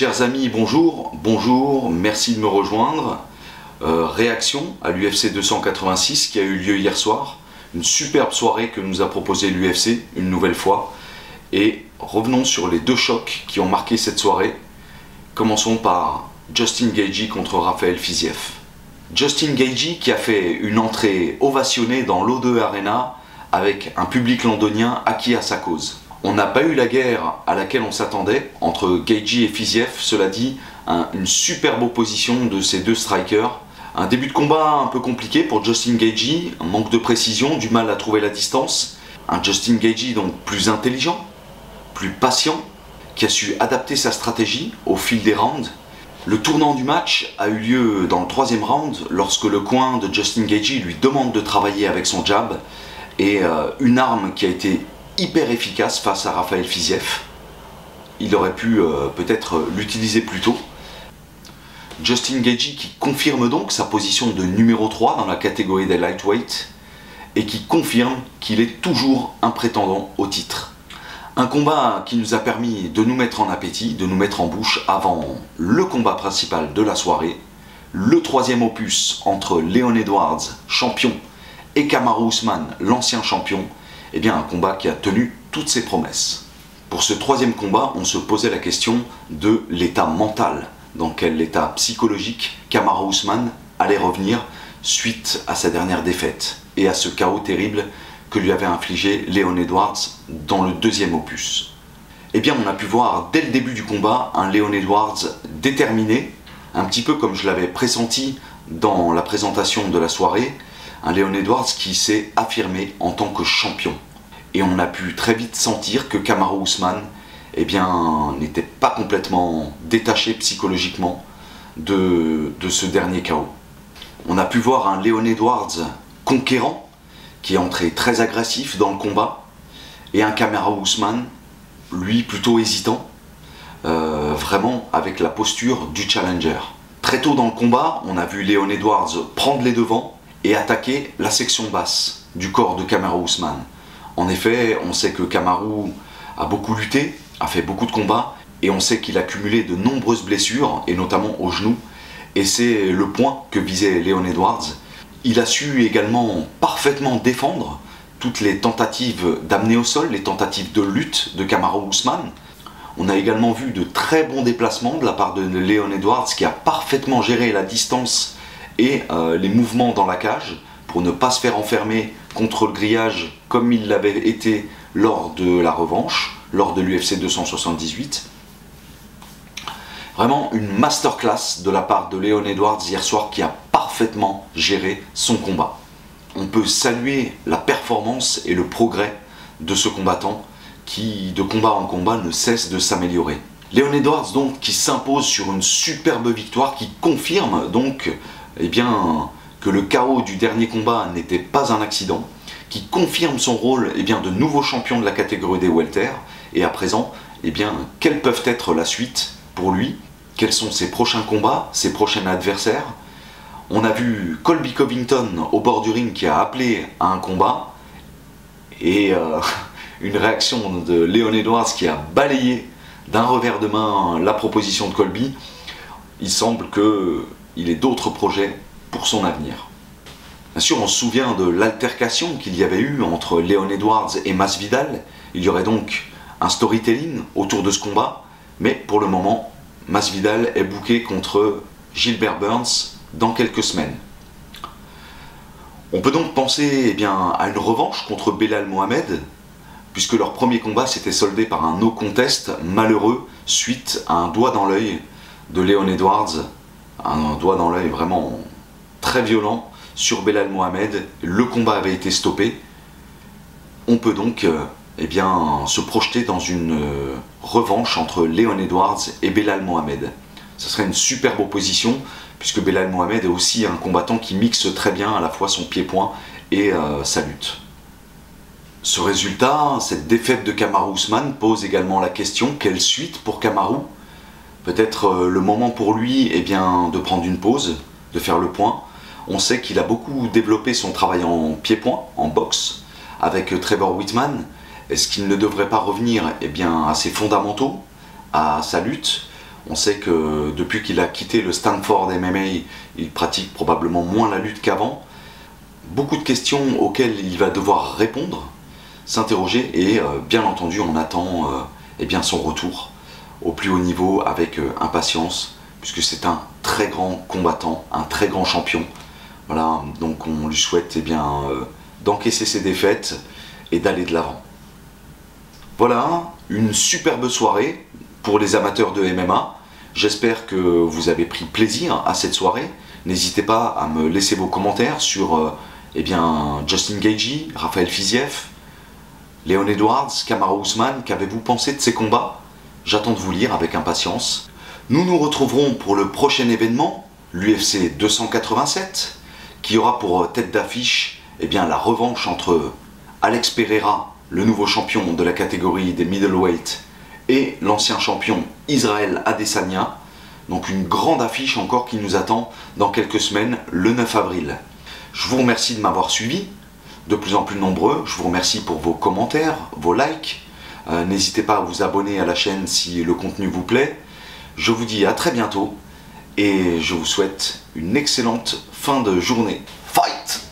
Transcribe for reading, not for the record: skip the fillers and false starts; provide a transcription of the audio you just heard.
Chers amis, bonjour, merci de me rejoindre. Réaction à l'UFC 286 qui a eu lieu hier soir. Une superbe soirée que nous a proposé l'UFC, une nouvelle fois. Et revenons sur les deux chocs qui ont marqué cette soirée. Commençons par Justin Gaethje contre Rafael Fiziev. Justin Gaethje qui a fait une entrée ovationnée dans l'O2 Arena avec un public londonien acquis à sa cause. On n'a pas eu la guerre à laquelle on s'attendait entre Gaethje et Fiziev, cela dit, une superbe opposition de ces deux strikers. Un début de combat un peu compliqué pour Justin Gaethje, un manque de précision, du mal à trouver la distance. Un Justin Gaethje donc plus intelligent, plus patient, qui a su adapter sa stratégie au fil des rounds. Le tournant du match a eu lieu dans le troisième round lorsque le coin de Justin Gaethje lui demande de travailler avec son jab et une arme qui a été hyper efficace face à Rafael Fiziev. Il aurait pu peut-être l'utiliser plus tôt. Justin Gaethje qui confirme donc sa position de numéro 3 dans la catégorie des lightweight et qui confirme qu'il est toujours un prétendant au titre. Un combat qui nous a permis de nous mettre en appétit, de nous mettre en bouche avant le combat principal de la soirée, le troisième opus entre Leon Edwards, champion, et Kamaru Usman, l'ancien champion. Eh bien, un combat qui a tenu toutes ses promesses. Pour ce troisième combat, on se posait la question de l'état mental, dans quel état psychologique Kamaru Usman allait revenir suite à sa dernière défaite et à ce chaos terrible que lui avait infligé Leon Edwards dans le deuxième opus. Eh bien, on a pu voir dès le début du combat un Leon Edwards déterminé, un petit peu comme je l'avais pressenti dans la présentation de la soirée, un Leon Edwards qui s'est affirmé en tant que champion. Et on a pu très vite sentir que Kamaru Usman eh bien, n'était pas complètement détaché psychologiquement de ce dernier chaos. On a pu voir un Leon Edwards conquérant, qui est entré très agressif dans le combat, et un Kamaru Usman, lui, plutôt hésitant, vraiment avec la posture du challenger. Très tôt dans le combat, on a vu Leon Edwards prendre les devants et attaquer la section basse du corps de Kamaru Usman. En effet, on sait que Kamaru a beaucoup lutté, a fait beaucoup de combats, et on sait qu'il a cumulé de nombreuses blessures, et notamment au genou, et c'est le point que visait Leon Edwards. Il a su également parfaitement défendre toutes les tentatives d'amener au sol, les tentatives de lutte de Kamaru Usman. On a également vu de très bons déplacements de la part de Leon Edwards, qui a parfaitement géré la distance et les mouvements dans la cage pour ne pas se faire enfermer contre le grillage comme il l'avait été lors de la revanche, lors de l'UFC 278. Vraiment une masterclass de la part de Leon Edwards hier soir qui a parfaitement géré son combat. On peut saluer la performance et le progrès de ce combattant qui, de combat en combat, ne cesse de s'améliorer. Leon Edwards donc qui s'impose sur une superbe victoire qui confirme donc eh bien, que le chaos du dernier combat n'était pas un accident, qui confirme son rôle eh bien, de nouveau champion de la catégorie des welter, et à présent, eh bien, quelles peuvent être la suite pour lui, quels sont ses prochains combats, ses prochains adversaires. On a vu Colby Covington au bord du ring qui a appelé à un combat, et une réaction de Leon Edwards qui a balayé d'un revers de main la proposition de Colby. Il semble qu'il ait d'autres projets pour son avenir. Bien sûr, on se souvient de l'altercation qu'il y avait eu entre Leon Edwards et Masvidal. Il y aurait donc un storytelling autour de ce combat, mais pour le moment, Masvidal est booké contre Gilbert Burns dans quelques semaines. On peut donc penser eh bien, à une revanche contre Belal Mohamed, puisque leur premier combat s'était soldé par un no contest malheureux suite à un doigt dans l'œil de Leon Edwards, un doigt dans l'œil vraiment très violent sur Belal Mohamed. Le combat avait été stoppé. On peut donc eh bien, se projeter dans une revanche entre Leon Edwards et Belal Mohamed. Ce serait une superbe opposition, puisque Belal Mohamed est aussi un combattant qui mixe très bien à la fois son pied-point et sa lutte. Ce résultat, cette défaite de Kamaru Usman pose également la question, quelle suite pour Kamaru? Peut-être le moment pour lui eh bien, de prendre une pause, de faire le point. On sait qu'il a beaucoup développé son travail en pied-point, en boxe, avec Trevor Wittman. Est-ce qu'il ne devrait pas revenir eh bien, à ses fondamentaux, à sa lutte? On sait que depuis qu'il a quitté le Stanford MMA, il pratique probablement moins la lutte qu'avant. Beaucoup de questions auxquelles il va devoir répondre, s'interroger et bien entendu on attend eh bien son retour au plus haut niveau avec impatience, puisque c'est un très grand combattant, un très grand champion. Voilà, donc on lui souhaite eh bien d'encaisser ses défaites et d'aller de l'avant. Voilà, une superbe soirée pour les amateurs de MMA. J'espère que vous avez pris plaisir à cette soirée. N'hésitez pas à me laisser vos commentaires sur eh bien, Justin Gaethje, Rafael Fiziev, Leon Edwards, Kamaru Usman. Qu'avez-vous pensé de ces combats? J'attends de vous lire avec impatience. Nous nous retrouverons pour le prochain événement, l'UFC 287, qui aura pour tête d'affiche eh bien, la revanche entre Alex Pereira, le nouveau champion de la catégorie des middleweight, et l'ancien champion Israël Adesanya. Donc une grande affiche encore qui nous attend dans quelques semaines, le 9 avril. Je vous remercie de m'avoir suivi, de plus en plus nombreux. Je vous remercie pour vos commentaires, vos likes. N'hésitez pas à vous abonner à la chaîne si le contenu vous plaît. Je vous dis à très bientôt et je vous souhaite une excellente fin de journée. Fight!